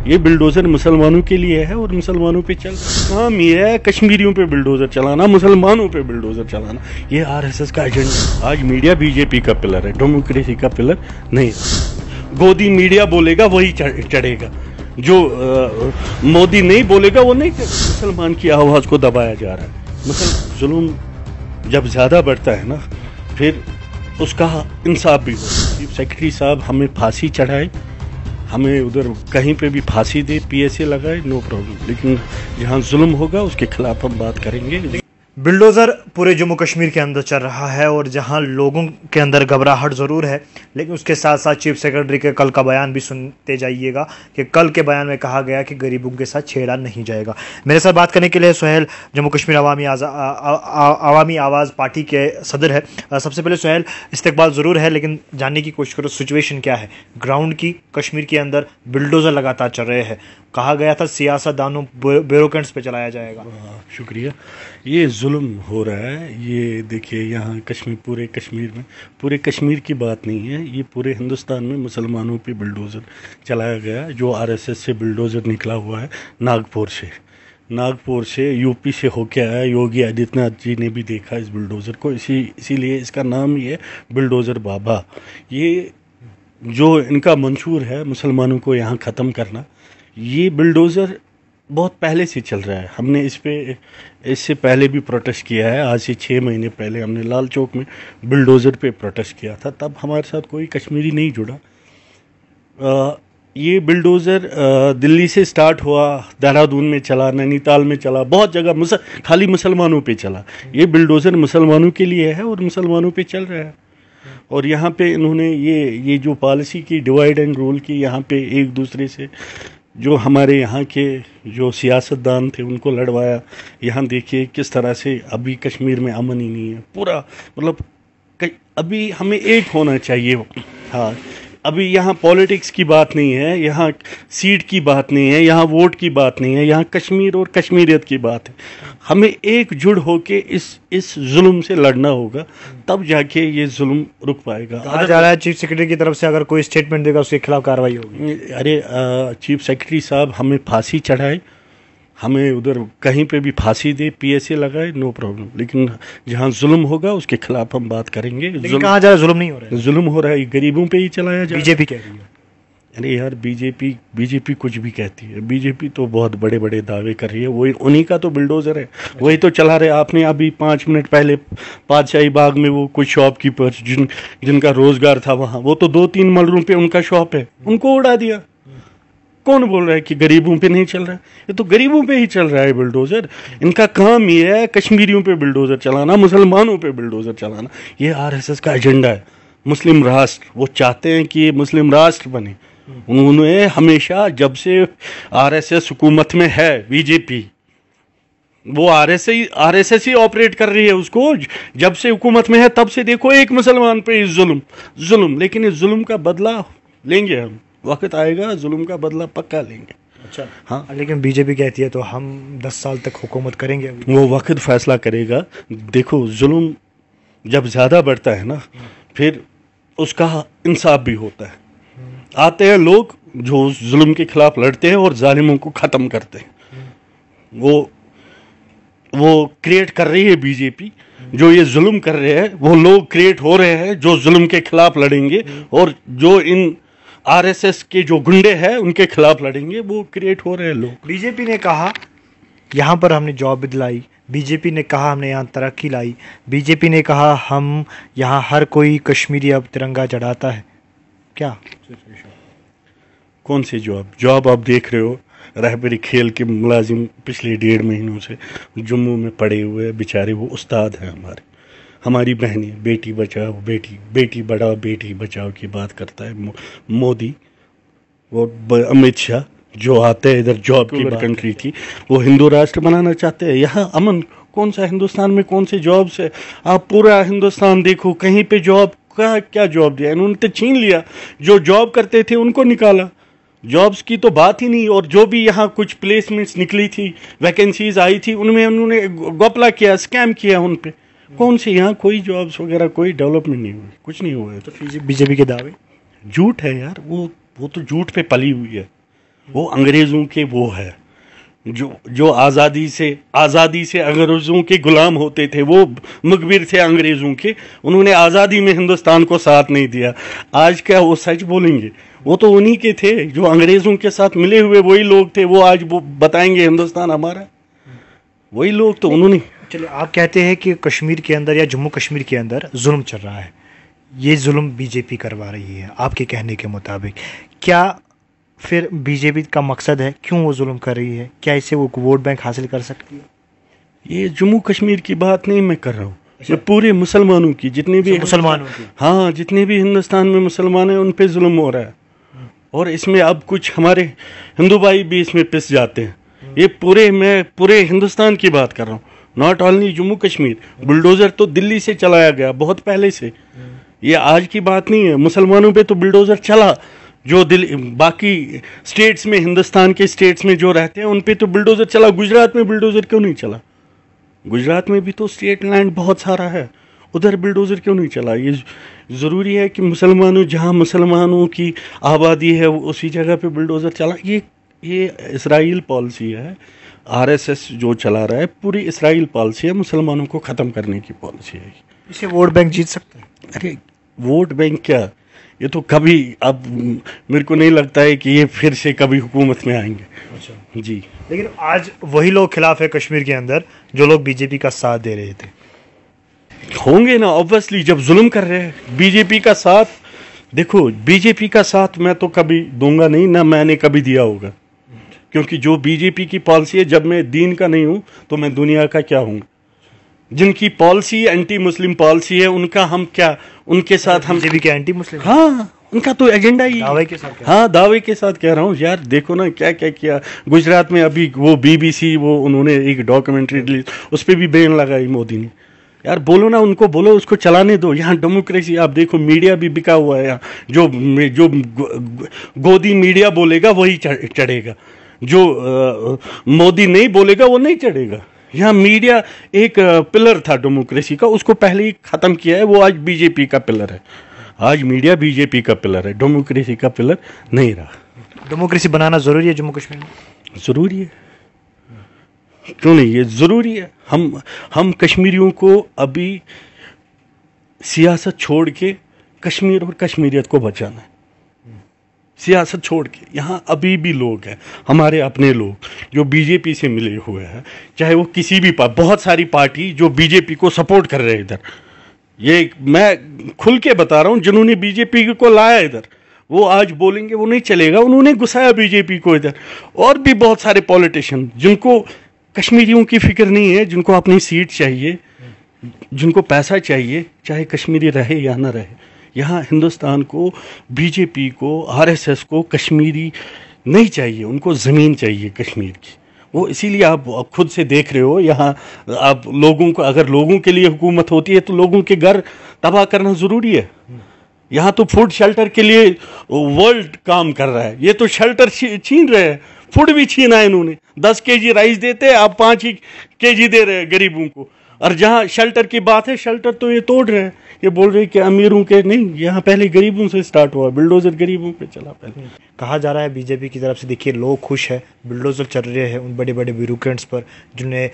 یہ بلڈوزر مسلمانوں کے لیے ہے اور مسلمانوں پہ چل کام یہ ہے کشمیریوں پہ بلڈوزر چلانا, مسلمانوں پہ بلڈوزر چلانا. یہ RSS کا ایجنڈا. آج میڈیا BJP کا پلر ہے, ڈیموکریسی کا پلر نہیں. گودی میڈیا بولے گا وہی چڑھے گا, جو مودی نہیں بولے گا وہ نہیں. مسلمان کی آواز کو دبایا جا رہا ہے. ظلم جب زیادہ بڑھتا ہے نا پھر اس کا انصاف بھی ہو. چیف سیکرٹری صاحب ہمیں پھانسی چڑھائے, ہمیں ادھر کہیں پہ بھی پھانسی دے, PSA لگائے, نو پرابلم, لیکن جہاں ظلم ہوگا اس کے خلاف ہم بات کریں گے. بلڈوزر پورے جموں کشمیر کے اندر چل رہا ہے اور جہاں لوگوں کے اندر گھبراہٹ ضرور ہے, لیکن اس کے ساتھ ساتھ چیف سیکرٹری کے کل کا بیان بھی سنتے جائیے گا کہ کل کے بیان میں کہا گیا کہ غریبوں کے ساتھ چھیڑا نہیں جائے گا. میرے ساتھ بات کرنے کے لیے سہیل جموں کشمیر عوامی آواز پارٹی کے صدر ہے. سب سے پہلے سہیل, استقبال ضرور ہے لیکن جاننے کی کوشش کرو سچویشن کیا ہے گراؤنڈ کی. کشمیر کے اندر بلڈوزر لگاتار چل رہے ہیں, کہا گیا تھا سیاست دانوں بیوروکریٹس پہ چلایا جائے گا. شکریہ. یہ ظلم ہو رہا ہے. یہ دیکھیے یہاں پورے کشمیر میں, پورے کشمیر کی بات نہیں ہے, یہ پورے ہندوستان میں مسلمانوں پہ بلڈوزر چلایا گیا. جو RSS سے بلڈوزر نکلا ہوا ہے ناگپور سے UP سے ہو کے آیا. یوگی آدتیہ ناتھ جی نے بھی دیکھا اس بلڈوزر کو, اسی لیے اس کا نام ہی ہے بلڈوزر بابا. یہ جو ان کا منشور ہے مسلمانوں کو یہاں ختم کرنا, یہ بلڈوزر بہت پہلے سے چل رہا ہے. ہم نے اس سے پہلے بھی پروٹیسٹ کیا ہے. آج سے 6 مہینے پہلے ہم نے لال چوک میں بلڈوزر پہ پروٹیسٹ کیا تھا. تب ہمارے ساتھ کوئی کشمیری نہیں جڑا. یہ بلڈوزر دلی سے سٹارٹ ہوا, دہرادون میں چلا, نینی تال میں چلا, بہت جگہ خالی مسلمانوں پہ چلا. یہ بلڈوزر مسلمانوں کے لیے ہے اور مسلمانوں پہ چل رہا ہے. اور یہاں پہ انہوں نے یہ جو پالیسی کی ڈیوائڈ اینڈ رول کی, یہاں پہ ایک دوسرے سے جو ہمارے یہاں کے جو سیاستدان تھے ان کو لڑوایا. یہاں دیکھیے کس طرح سے ابھی کشمیر میں امن ہی نہیں ہے پورا, مطلب ابھی ہمیں ایک ہونا چاہیے. ہاں, ابھی یہاں پولیٹکس کی بات نہیں ہے, یہاں سیٹ کی بات نہیں ہے, یہاں ووٹ کی بات نہیں ہے, یہاں کشمیر اور کشمیریت کی بات ہے. ہمیں ایک جڑ ہو کے اس ظلم سے لڑنا ہوگا, تب جا کے یہ ظلم رک پائے گا. کہا جا رہا ہے چیف سیکرٹری کی طرف سے اگر کوئی اسٹیٹمنٹ دے گا اس کے خلاف کارروائی ہوگی. ارے چیف سیکرٹری صاحب ہمیں پھانسی چڑھائے, ہمیں ادھر کہیں پہ بھی پھانسی دے, PSA لگائے, نو پرابلم, لیکن جہاں ظلم ہوگا اس کے خلاف ہم بات کریں گے. کہا جا رہا ہے ظلم نہیں ہو رہا ہے, ظلم ہو رہا ہے, غریبوں پہ ہی چلایا جائے. BJP کہہ رہی ہے. ارے یار BJP کچھ بھی کہتی ہے. BJP تو بہت بڑے بڑے دعوے کر رہی ہے, وہی انہی کا تو بلڈوزر ہے, وہی تو چلا رہے. آپ نے ابھی 5 منٹ پہلے بادشاہی باغ میں وہ کچھ شاپ کیپر جن کا روزگار تھا وہاں, وہ تو 2-3 ملروں پہ ان کا شاپ ہے, ان کو اڑا دیا. کون بول رہا ہے کہ غریبوں پہ نہیں چل رہا ہے؟ یہ تو غریبوں پہ ہی چل رہا ہے بلڈوزر. ان کا کام یہ ہے کشمیریوں پہ بلڈوزر چلانا, مسلمانوں پہ بلڈوزر چلانا. یہ RSS کا ایجنڈا ہے. مسلم راشٹر, وہ چاہتے ہیں کہ یہ مسلم راشٹر بنے. انہوں نے ہمیشہ جب سے RSS حکومت میں ہے, BJP وہ RSS ہی آپریٹ کر رہی ہے اس کو. جب سے حکومت میں ہے تب سے دیکھو ایک مسلمان پہ ظلم, لیکن اس ظلم کا بدلہ لیں گے ہم. وقت آئے گا, ظلم کا بدلہ پکا لیں گے. اچھا ہاں, لیکن BJP کہتی ہے تو ہم 10 سال تک حکومت کریں گے. وہ وقت فیصلہ کرے گا. دیکھو ظلم جب زیادہ بڑھتا ہے نا پھر اس کا انصاف بھی ہوتا ہے. آتے ہیں لوگ جو ظلم کے خلاف لڑتے ہیں اور ظالموں کو ختم کرتے ہیں. وہ کریٹ کر رہی ہے BJP. جو یہ ظلم کر رہے ہیں وہ لوگ کریٹ ہو رہے ہیں جو ظلم کے خلاف لڑیں گے, اور جو ان RSS کے جو گنڈے ہیں ان کے خلاف لڑیں گے, وہ کریٹ ہو رہے ہیں لوگ. BJP نے کہا یہاں پر ہم نے جاب دلائی, BJP نے کہا ہم نے یہاں ترقی لائی, BJP نے کہا ہم یہاں ہر کوئی کشمیری اب ترنگا چڑھاتا ہے. کیا کون سی جاب آپ دیکھ رہے ہو؟ رہبری کھیل کے ملازم پچھلے 1.5 مہینوں سے جموں میں پڑے ہوئے بیچارے, وہ استاد ہیں ہماری بہنیں. بیٹی بچاؤ, بیٹی بڑھاؤ, بیٹی بچاؤ کی بات کرتا ہے مودی. وہ امت شاہ جو آتے ہیں ادھر جاب کی کنٹری تھی, وہ ہندو راشٹر بنانا چاہتے ہیں. یہاں امن کون سا, ہندوستان میں کون سے جابس ہے؟ آپ پورا ہندوستان دیکھو, کہیں پہ جاب کا کیا جاب دیا انہوں نے؟ تو چھین لیا. جو جاب کرتے تھے ان کو نکالا, جابس کی تو بات ہی نہیں. اور جو بھی یہاں کچھ پلیسمنٹس نکلی تھی, ویکنسیز آئی تھی, ان میں انہوں نے گوپلا کیا, اسکیم کیا ان پہ. کون سے یہاں کوئی جابس وغیرہ کوئی ڈیولپمنٹ نہیں ہوئی, کچھ نہیں ہوا ہے. تو BJP کے دعوے جھوٹ ہے یار, وہ تو جھوٹ پہ پلی ہوئی ہے. وہ انگریزوں کے وہ ہے جو آزادی سے انگریزوں کے غلام ہوتے تھے، وہ مقبر تھے انگریزوں کے، انہوں نے آزادی میں ہندوستان کو ساتھ نہیں دیا۔ آج کیا وہ سچ بولیں گے؟ وہ تو انہی کے تھے جو انگریزوں کے ساتھ ملے ہوئے وہی لوگ تھے، وہ آج وہ بتائیں گے ہندوستان ہمارا، وہی لوگ تو انہوں نے۔ چلے آپ کہتے ہیں کہ کشمیر کے اندر یا جموں کشمیر کے اندر ظلم چل رہا ہے، یہ ظلم بی جے پی کروا رہی ہے آپ کے کہنے کے مطابق، کیا پھر بی جے پی کا مقصد ہے؟ کیوں وہ ظلم کر رہی ہے؟ کیا اسے وہ ووٹ بینک حاصل کر سکتی ہے؟ یہ جموں کشمیر کی بات نہیں میں کر رہا ہوں، یہ پورے مسلمانوں کی، جتنے بھی مسلمانوں کی، ہاں جتنے بھی ہندوستان میں مسلمان ہیں ان پہ ظلم ہو رہا ہے، اور اس میں اب کچھ ہمارے ہندو بھائی بھی اس میں پس جاتے ہیں۔ یہ میں پورے ہندوستان کی بات کر رہا ہوں، not only Jammu Kashmir. Bulldozer تو دلی سے چلایا گیا بہت پہلے سے، یہ آج کی بات نہیں ہے۔ مسلمانوں پہ تو بلڈوزر چلا، جو باقی اسٹیٹس میں، ہندوستان کے اسٹیٹس میں جو رہتے ہیں ان پہ تو بلڈوزر چلا۔ گجرات میں بلڈوزر کیوں نہیں چلا؟ گجرات میں بھی تو اسٹیٹ لینڈ بہت سارا ہے، ادھر بلڈوزر کیوں نہیں چلا؟ یہ ضروری ہے کہ جہاں مسلمانوں کی آبادی ہے اسی جگہ پہ بلڈوزر چلا؟ یہ اسرائیل پالیسی ہے، RSS جو چلا رہا ہے، پوری اسرائیل پالیسی ہے، مسلمانوں کو ختم کرنے کی پالیسی ہے۔ اسے ووٹ بینک جیت سکتا ہے؟ ارے ووٹ بینک کیا، یہ تو کبھی، اب میرے کو نہیں لگتا ہے کہ یہ پھر سے کبھی حکومت میں آئیں گے۔ جی لیکن آج وہی لوگ خلاف ہے کشمیر کے اندر جو لوگ بی جے پی کا ساتھ دے رہے تھے۔ ہوں گے نا آبویسلی، جب ظلم کر رہے ہیں۔ بی جے پی کا ساتھ، دیکھو بی جے پی کا ساتھ میں تو کبھی دوں گا نہیں، نہ میں نے کبھی دیا ہوگا، کیونکہ جو بی جے پی کی پالیسی ہے، جب میں دین کا نہیں ہوں تو میں دنیا کا کیا ہوں گا؟ جن کی پالیسی اینٹی مسلم پالیسی ہے، ان کا ہم کیا، ان کے ساتھ ہم بی جے پی کے اینٹی مسلم، ہاں ان کا تو ایجنڈا ہی، دعوے کے ساتھ، ہاں دعوے کے ساتھ کہہ رہا ہوں یار۔ دیکھو نا کیا کیا کیا گجرات میں، ابھی وہ BBC وہ انہوں نے ایک ڈاکیومنٹری ریلیز، اس پہ بھی بین لگائی مودی نے۔ یار بولو نا ان کو، بولو اس کو چلانے دو۔ یہاں ڈیموکریسی، آپ دیکھو میڈیا بھی بکا ہوا ہے یہاں، جو گودی میڈیا بولے گا وہی چڑھے گا، جو مودی نہیں بولے گا وہ نہیں چڑھے گا۔ یہاں میڈیا ایک پلر تھا ڈیموکریسی کا، اس کو پہلے ہی ختم کیا ہے، وہ آج بی جے پی کا پلر ہے۔ آج میڈیا بی جے پی کا پلر ہے، ڈیموکریسی کا پلر نہیں رہا۔ ڈیموکریسی بنانا ضروری ہے جموں کشمیر میں؟ ضروری ہے، کیوں نہیں، یہ ضروری ہے۔ ہم کشمیریوں کو ابھی سیاست چھوڑ کے کشمیر اور کشمیریت کو بچانا ہے، سیاست چھوڑ کے۔ یہاں ابھی بھی لوگ ہیں ہمارے اپنے لوگ جو بی جے پی سے ملے ہوئے ہیں، چاہے وہ کسی بھی بہت ساری پارٹی جو بی جے پی کو سپورٹ کر رہے ہیں ادھر، یہ میں کھل کے بتا رہا ہوں، جنہوں نے بی جے پی کو لایا ادھر، وہ آج بولیں گے وہ نہیں چلے گا، انہوں نے گھسایا بی جے پی کو ادھر۔ اور بھی بہت سارے پولیٹیشین جن کو کشمیریوں کی فکر نہیں ہے، جن کو اپنی سیٹ چاہیے، جن کو پیسہ چاہیے، چاہے کشمیری رہے یا نہ رہے۔ یہاں ہندوستان کو، بی جے پی کو، RSS کو کشمیری نہیں چاہیے، ان کو زمین چاہیے کشمیر کی۔ وہ اسی لیے آپ خود سے دیکھ رہے ہو یہاں، آپ لوگوں کو، اگر لوگوں کے لیے حکومت ہوتی ہے تو لوگوں کے گھر تباہ کرنا ضروری ہے۔ یہاں تو فوڈ شیلٹر کے لیے ورلڈ کام کر رہا ہے، یہ تو شیلٹر چھین رہے ہیں، فوڈ بھی چھینا ہے انہوں نے۔ 10 kg رائس دیتے، آپ 5 ہی kg دے رہے ہیں غریبوں کو، اور جہاں شیلٹر کی بات ہے، شیلٹر تو یہ توڑ رہے ہیں، یہ بول رہے ہیں کہ امیروں کے نہیں، یہاں پہلے غریبوں سے سٹارٹ ہوا، بلڈوزر غریبوں پہ چلا پہلے۔ کہا جا رہا ہے بی جے پی کی طرف سے، دیکھیے لوگ خوش ہیں، بلڈوزر چل رہے ہیں ان بڑے بڑے بیوروکریٹس پر جنہوں نے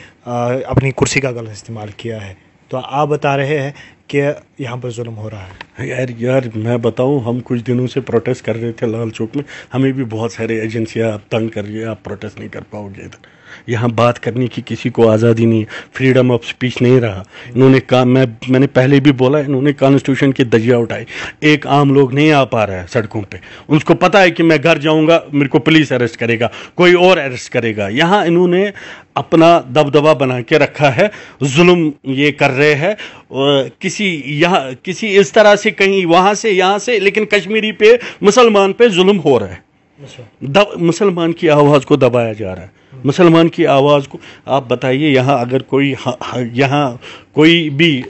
اپنی کرسی کا غلط استعمال کیا ہے، تو آپ بتا رہے ہیں کہ یہاں پر ظلم ہو رہا ہے۔ یار میں بتاؤں، ہم کچھ دنوں سے پروٹیسٹ کر رہے تھے لال چوک میں، ہمیں بھی بہت سارے ایجنسیاں آپ تنگ کر رہی ہے، آپ پروٹیسٹ نہیں کر پاؤ گے ادھر۔ یہاں بات کرنے کی کسی کو آزادی نہیں ہے، فریڈم آف سپیچ نہیں رہا۔ انہوں نے کہا، میں نے پہلے بھی بولا، انہوں نے کانسٹیٹیوشن کی دھجیاں اٹھائی، ایک عام لوگ نہیں آ پا رہا ہے سڑکوں پہ، ان کو پتہ ہے کہ میں گھر جاؤں گا میرے کو پولیس اریسٹ کرے گا، کوئی اور اریسٹ کرے گا۔ یہاں انہوں نے اپنا دبدبہ بنا کے رکھا ہے، ظلم یہ کر رہے ہیں، کسی اس طرح سے کہیں وہاں سے یہاں سے، لیکن کشمیری پہ، مسلمان پہ ظلم ہو رہا ہے۔ مسلمان کی آواز کو دبایا جا رہا ہے، مسلمان کی آواز کو۔ آپ بتائیے یہاں اگر کوئی بھی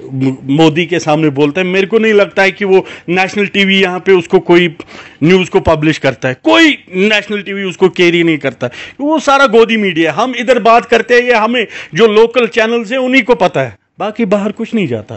مودی کے سامنے بولتا ہے، میرے کو نہیں لگتا ہے کہ وہ نیشنل ٹی وی یہاں پہ اس کو کوئی نیوز کو پبلش کرتا ہے، کوئی نیشنل ٹی وی اس کو کیری نہیں کرتا ہے، وہ سارا گودی میڈیا ہے۔ ہم ادھر بات کرتے ہیں، یہ ہمیں جو لوکل چینلز ہیں انہی کو پتہ ہے، باقی باہر کچھ نہیں جاتا۔